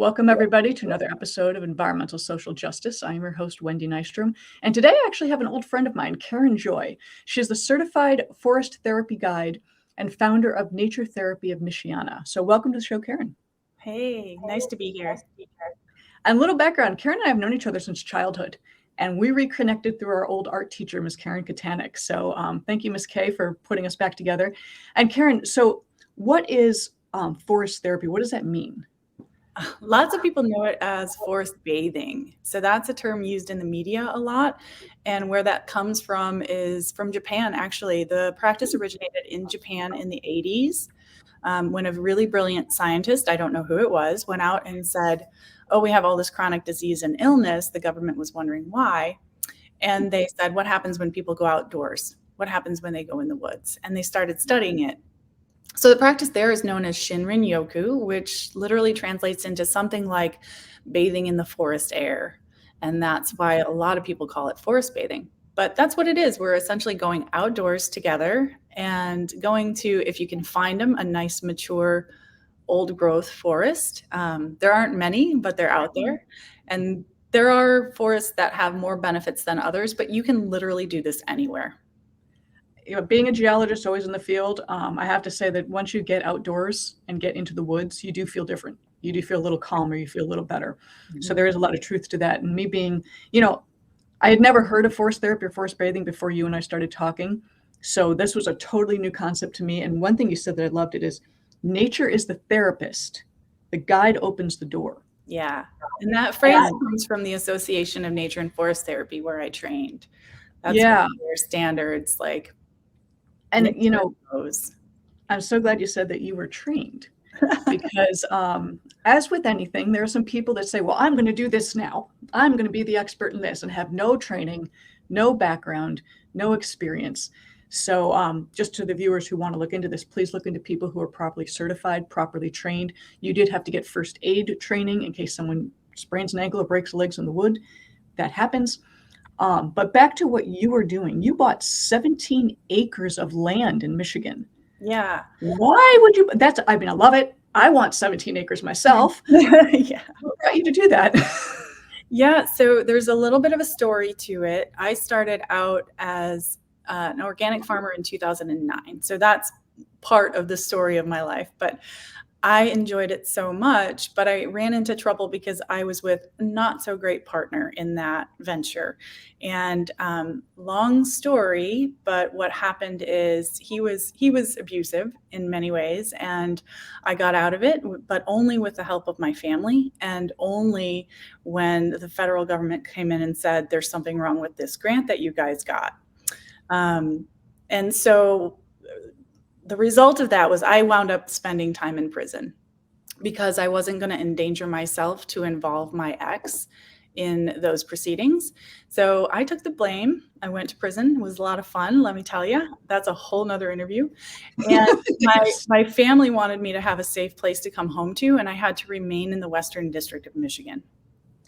Welcome everybody to another episode of Environmental Social Justice. I am your host, Wendy Nystrom. And today I actually have an old friend of mine, Karen Joy. She is the certified forest therapy guide and founder of Nature Therapy of Michiana. So welcome to the show, Karen. Hey, nice to be here. And a little background, Karen and I have known each other since childhood. And we reconnected through our old art teacher, Ms. 𝐸𝐞𝐚𝐥𝐢𝐧𝑠. So thank you, Ms. K, for putting us back together. And Karen, so what is forest therapy? What does that mean? Lots of people know it as forest bathing. So that's a term used in the media a lot. And where that comes from is from Japan, actually. The practice originated in Japan in the 80s when a really brilliant scientist, I don't know who it was, went out and said, oh, we have all this chronic disease and illness. The government was wondering why. And they said, what happens when people go outdoors? What happens when they go in the woods? And they started studying it. So the practice there is known as Shinrin-yoku, which literally translates into something like bathing in the forest air. And that's why a lot of people call it forest bathing. But that's what it is. We're essentially going outdoors together and going to, if you can find them, a nice, mature, old growth forest. There aren't many, but they're out there. And there are forests that have more benefits than others, but you can literally do this anywhere. You know, being a geologist, always in the field, I have to say that once you get outdoors and get into the woods, you do feel different. You do feel a little calmer, you feel a little better. Mm-hmm. So there is a lot of truth to that. And me being, I had never heard of forest therapy or forest bathing before you and I started talking. So this was a totally new concept to me. And one thing you said that I loved it is, nature is the therapist. The guide opens the door. Yeah. And that phrase comes from the Association of Nature and Forest Therapy where I trained. That's one of their standards, like. And, I'm so glad you said that you were trained because as with anything, there are some people that say, well, I'm going to do this now. I'm going to be the expert in this and have no training, no background, no experience. So just to the viewers who want to look into this, please look into people who are properly certified, properly trained. You did have to get first aid training in case someone sprains an ankle or breaks legs in the wood. That happens. But back to what you were doing, you bought 17 acres of land in Michigan. Yeah. Why would you? I love it. I want 17 acres myself. Yeah. What got you to do that? Yeah. So there's a little bit of a story to it. I started out as an organic farmer in 2009. So that's part of the story of my life. But I enjoyed it so much, but I ran into trouble because I was with a not so great partner in that venture. And long story, but what happened is he was abusive in many ways, and I got out of it, but only with the help of my family, and only when the federal government came in and said, there's something wrong with this grant that you guys got. And so the result of that was I wound up spending time in prison because I wasn't going to endanger myself to involve my ex in those proceedings. So I took the blame. I went to prison. It was a lot of fun, let me tell you. That's a whole nother interview. And my family wanted me to have a safe place to come home to, and I had to remain in the Western District of Michigan.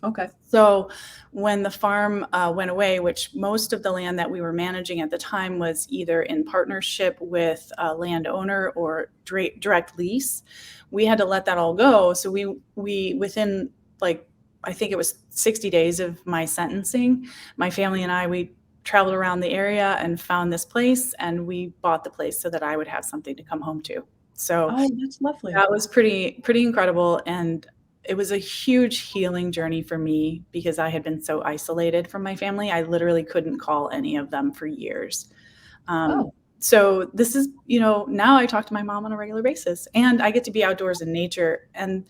Okay. So when the farm went away, which most of the land that we were managing at the time was either in partnership with a landowner or direct lease, we had to let that all go. So we within I think it was 60 days of my sentencing, my family and I, we traveled around the area and found this place, and we bought the place so that I would have something to come home to. So that's lovely. That was pretty incredible. And it was a huge healing journey for me because I had been so isolated from my family. I literally couldn't call any of them for years. So this is, now I talk to my mom on a regular basis, and I get to be outdoors in nature. And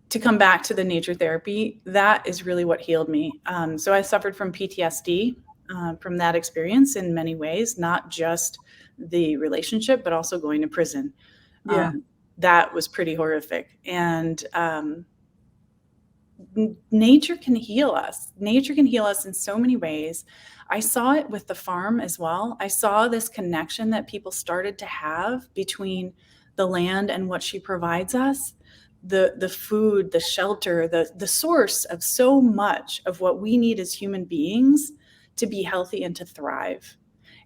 to come back to the nature therapy, that is really what healed me. So I suffered from PTSD from that experience in many ways, not just the relationship, but also going to prison. Yeah. That was pretty horrific. And nature can heal us. Nature can heal us in so many ways. I saw it with the farm as well. I saw this connection that people started to have between the land and what she provides us, the food, the shelter, the source of so much of what we need as human beings to be healthy and to thrive.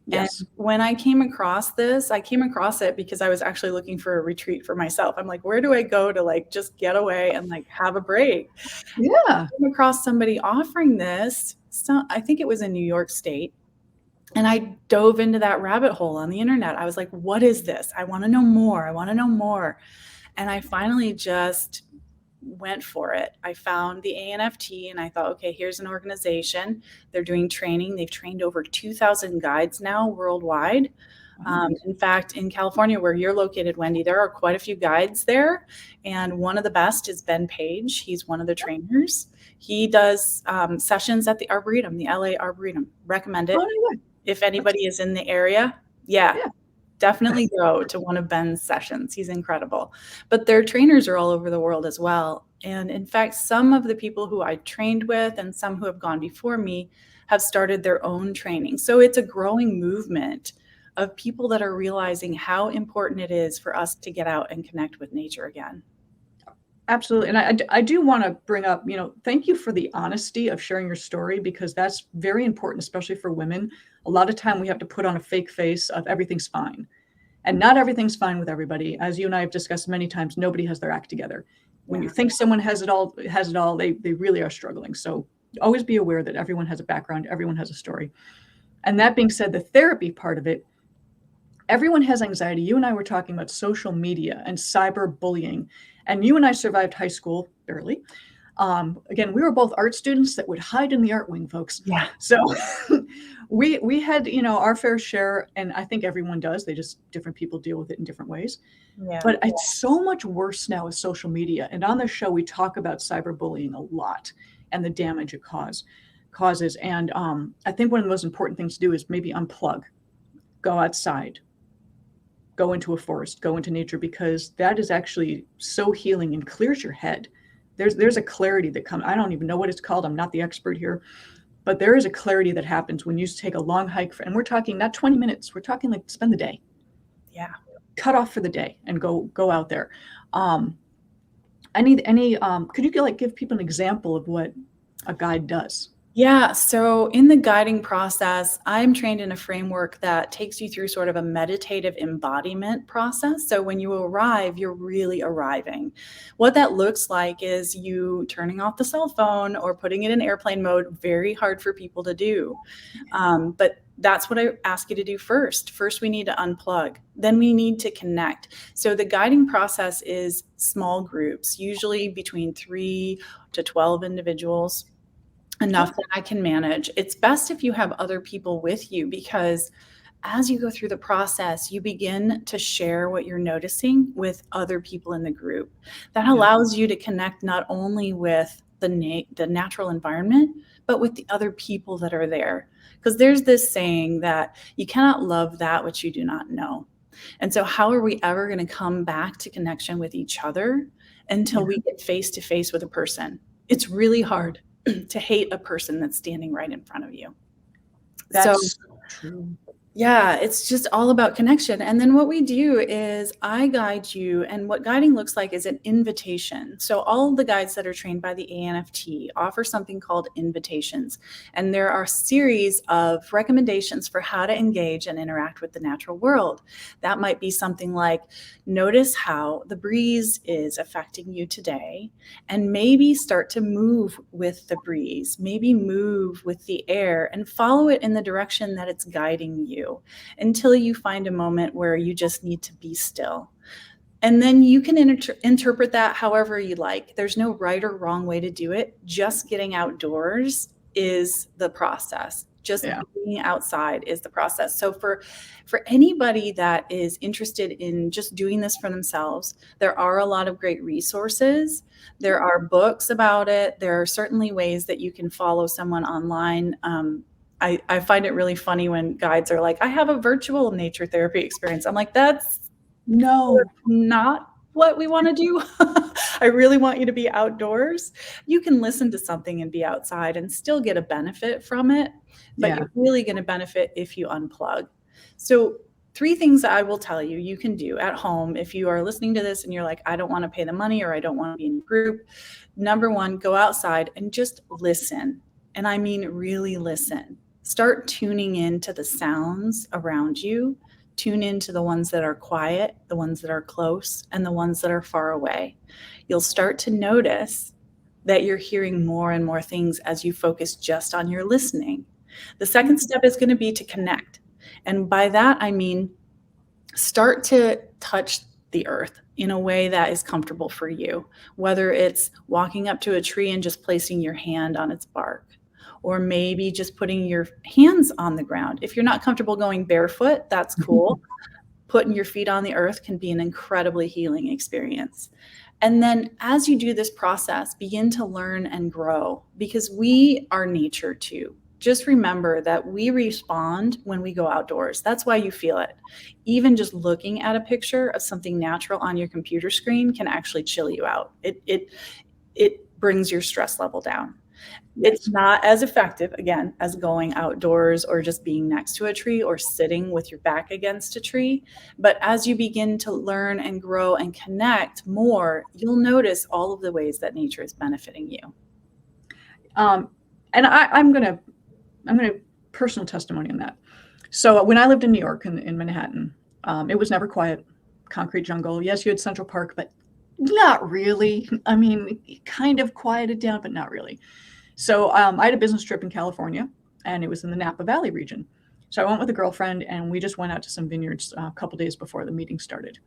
And Yes. when I came across this, I came across it because I was actually looking for a retreat for myself. I'm like, where do I go to like just get away and like have a break? Yeah. I came across somebody offering this. So I think it was in New York State. And I dove into that rabbit hole on the internet. I was like, what is this? I want to know more. I want to know more. And I finally just went for it. I found the ANFT and I thought, okay, here's an organization. They're doing training. They've trained over 2,000 guides now worldwide. In fact, in California, where you're located, Wendy, there are quite a few guides there. And one of the best is Ben Page. He's one of the trainers. He does sessions at the Arboretum, the LA Arboretum. Recommend it. Oh, no way. If anybody is in the area. Yeah. Definitely go to one of Ben's sessions. He's incredible. But their trainers are all over the world as well. And in fact, some of the people who I trained with and some who have gone before me have started their own training. So it's a growing movement of people that are realizing how important it is for us to get out and connect with nature again. Absolutely. And I do want to bring up, thank you for the honesty of sharing your story, because that's very important, especially for women. A lot of time we have to put on a fake face of everything's fine. And not everything's fine with everybody. As you and I have discussed many times, nobody has their act together. When you think someone has it all, they really are struggling. So always be aware that everyone has a background, everyone has a story. And that being said, the therapy part of it, everyone has anxiety. You and I were talking about social media and cyberbullying. And you and I survived high school, barely. Again, we were both art students that would hide in the art wing, folks. Yeah. So we had, our fair share, and I think everyone does. Different people deal with it in different ways. Yeah. But it's so much worse now with social media. And on the show, we talk about cyberbullying a lot and the damage it causes. And I think one of the most important things to do is maybe unplug, go outside, go into a forest, go into nature, because that is actually so healing and clears your head. There's a clarity that comes. I don't even know what it's called. I'm not the expert here, but there is a clarity that happens when you take a long hike. And we're talking not 20 minutes. We're talking like spend the day. Yeah. Cut off for the day and go out there. Could you give people an example of what a guide does? Yeah. So in the guiding process, I'm trained in a framework that takes you through sort of a meditative embodiment process. So when you arrive, you're really arriving. What that looks like is you turning off the cell phone or putting it in airplane mode. Very hard for people to do. But that's what I ask you to do first. First, we need to unplug. Then we need to connect. So the guiding process is small groups, usually between 3 to 12 individuals. Enough that I can manage. It's best if you have other people with you, because as you go through the process, you begin to share what you're noticing with other people in the group. That allows you to connect not only with the natural environment, but with the other people that are there. Because there's this saying that you cannot love that which you do not know. And so how are we ever going to come back to connection with each other until we get face to face with a person? It's really hard to hate a person that's standing right in front of you. That's so true. Yeah, it's just all about connection. And then what we do is I guide you, and what guiding looks like is an invitation. So all the guides that are trained by the ANFT offer something called invitations. And there are a series of recommendations for how to engage and interact with the natural world. That might be something like, notice how the breeze is affecting you today, and maybe start to move with the breeze, maybe move with the air and follow it in the direction that it's guiding you, until you find a moment where you just need to be still. And then you can interpret that however you like. There's no right or wrong way to do it. Just getting outdoors is the process. Just being outside is the process. So for anybody that is interested in just doing this for themselves, there are a lot of great resources. There are books about it. There are certainly ways that you can follow someone online. I find it really funny when guides are like, I have a virtual nature therapy experience. I'm like, that's not what we want to do. I really want you to be outdoors. You can listen to something and be outside and still get a benefit from it, but you're really going to benefit if you unplug. So 3 things that I will tell you you can do at home if you are listening to this and you're like, I don't want to pay the money or I don't want to be in a group. Number 1, go outside and just listen. And I mean, really listen. Start tuning into the sounds around you. Tune into the ones that are quiet, the ones that are close, and the ones that are far away. You'll start to notice that you're hearing more and more things as you focus just on your listening. The second step is going to be to connect. And by that, I mean, start to touch the earth in a way that is comfortable for you, whether it's walking up to a tree and just placing your hand on its bark, or maybe just putting your hands on the ground. If you're not comfortable going barefoot, that's cool. Putting your feet on the earth can be an incredibly healing experience. And then as you do this process, begin to learn and grow, because we are nature too. Just remember that we respond when we go outdoors. That's why you feel it. Even just looking at a picture of something natural on your computer screen can actually chill you out. It brings your stress level down. It's not as effective, again, as going outdoors or just being next to a tree or sitting with your back against a tree. But as you begin to learn and grow and connect more, you'll notice all of the ways that nature is benefiting you. And I'm gonna personal testimony on that. So when I lived in New York, in Manhattan, it was never quiet. Concrete jungle. Yes, you had Central Park, but not really. I mean, it kind of quieted down, but not really. So I had a business trip in California, and it was in the Napa Valley region. So I went with a girlfriend, and we just went out to some vineyards a couple days before the meeting started.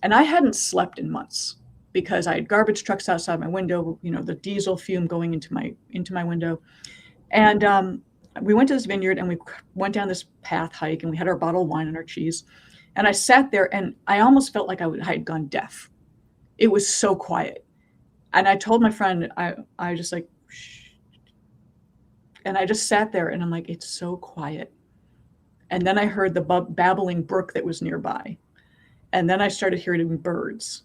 And I hadn't slept in months because I had garbage trucks outside my window, the diesel fume going into my window. And we went to this vineyard, and we went down this path hike, and we had our bottle of wine and our cheese. And I sat there, and I almost felt like I had gone deaf. It was so quiet. And I told my friend, I just like, shh. And I just sat there, and I'm like, it's so quiet. And then I heard the babbling brook that was nearby. And then I started hearing birds.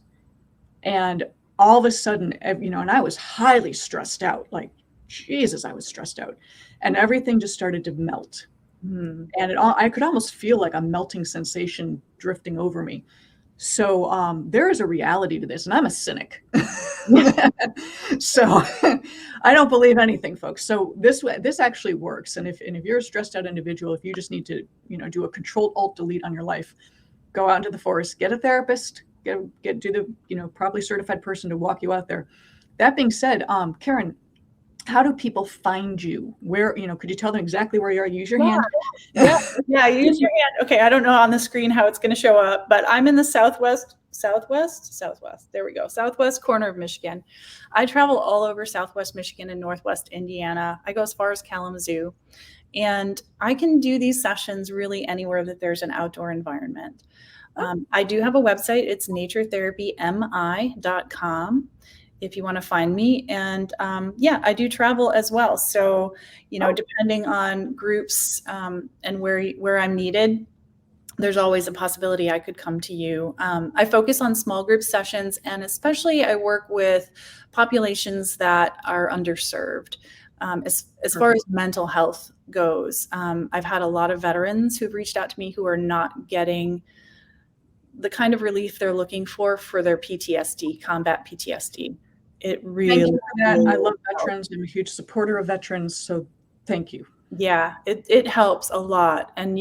And all of a sudden, and I was highly stressed out, like, Jesus, I was stressed out. And everything just started to melt. And I could almost feel like a melting sensation drifting over me. So there is a reality to this, and I'm a cynic. So I don't believe anything, folks. So this actually works. And if you're a stressed out individual, if you just need to do a Control-Alt-Delete on your life, go out into the forest, get a therapist, do the properly certified person to walk you out there. That being said, Karen, how do people find you? Where, could you tell them exactly where you are? Use your hand. Yeah, use your hand. Okay, I don't know on the screen how it's going to show up, but I'm in the southwest. There we go. Southwest corner of Michigan. I travel all over Southwest Michigan and Northwest Indiana. I go as far as Kalamazoo, and I can do these sessions really anywhere that there's an outdoor environment. I do have a website. It's naturetherapymi.com. if you want to find me. And I do travel as well. So, depending on groups and where I'm needed, there's always a possibility I could come to you. I focus on small group sessions, and especially I work with populations that are underserved. As far as mental health goes, I've had a lot of veterans who've reached out to me who are not getting the kind of relief they're looking for their PTSD, combat PTSD. It really, thank you for that. I love veterans. I'm a huge supporter of veterans. So thank you. Yeah, it helps a lot. And,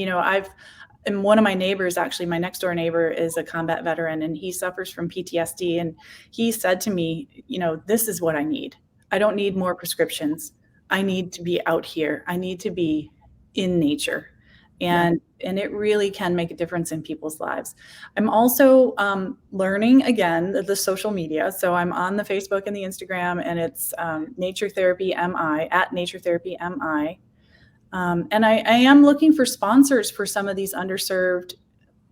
and one of my neighbors, actually, my next door neighbor is a combat veteran, and he suffers from PTSD. And he said to me, this is what I need. I don't need more prescriptions. I need to be out here. I need to be in nature. And it really can make a difference in people's lives. I'm also learning, again, the social media. So I'm on the Facebook and the Instagram, and it's Nature Therapy MI, at Nature Therapy MI. And I am looking for sponsors for some of these underserved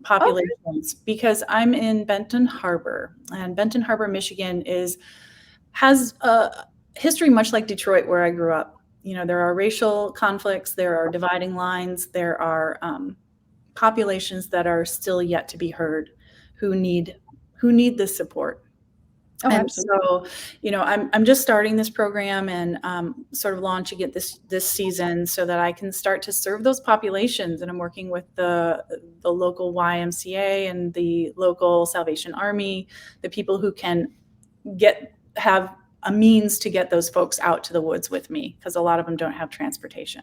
populations, because I'm in Benton Harbor, and Benton Harbor, Michigan has a history much like Detroit, where I grew up. There are racial conflicts, there are dividing lines, there are populations that are still yet to be heard, who need this support. Oh, and absolutely. So, I'm just starting this program and sort of launching it this season, so that I can start to serve those populations. And I'm working with the local YMCA and the local Salvation Army, the people who can have a means to get those folks out to the woods with me, because a lot of them don't have transportation.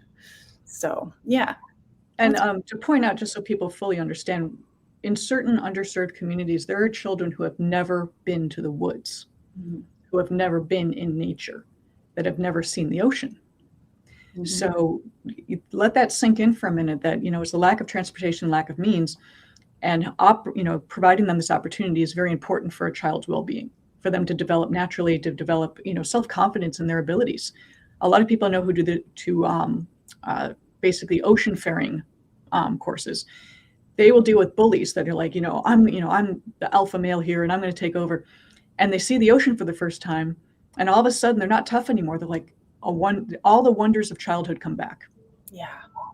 So yeah. And to point out, just so people fully understand, in certain underserved communities, there are children who have never been to the woods, who have never been in nature, that have never seen the ocean. So you let that sink in for a minute, that, it's a lack of transportation, lack of means, and providing them this opportunity is very important for a child's well-being, for them to develop naturally, to develop, self-confidence in their abilities. A lot of people I know who do basically ocean faring courses. They will deal with bullies that are like, I'm the alpha male here and I'm going to take over. And they see the ocean for the first time, and all of a sudden they're not tough anymore. They're like, all the wonders of childhood come back. Yeah.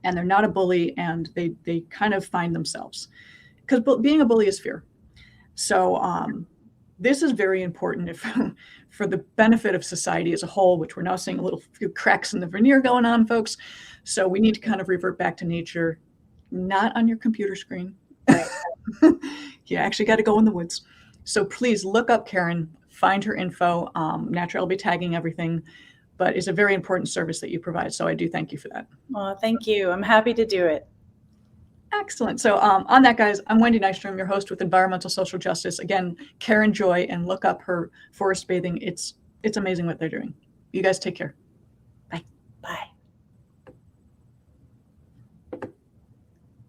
And they're not a bully, and they kind of find themselves, because being a bully is fear. So this is very important for the benefit of society as a whole, which we're now seeing a few cracks in the veneer going on, folks. So we need to kind of revert back to nature, not on your computer screen. Right. You actually got to go in the woods. So please look up Karen, find her info. Naturally, I'll be tagging everything, but it's a very important service that you provide. So I do thank you for that. Well, thank you. I'm happy to do it. Excellent. So on that, guys, I'm Wendy Nystrom, your host with Environmental Social Justice. Again, Karen Joy, and look up her forest bathing. It's amazing what they're doing. You guys take care. Bye. Bye.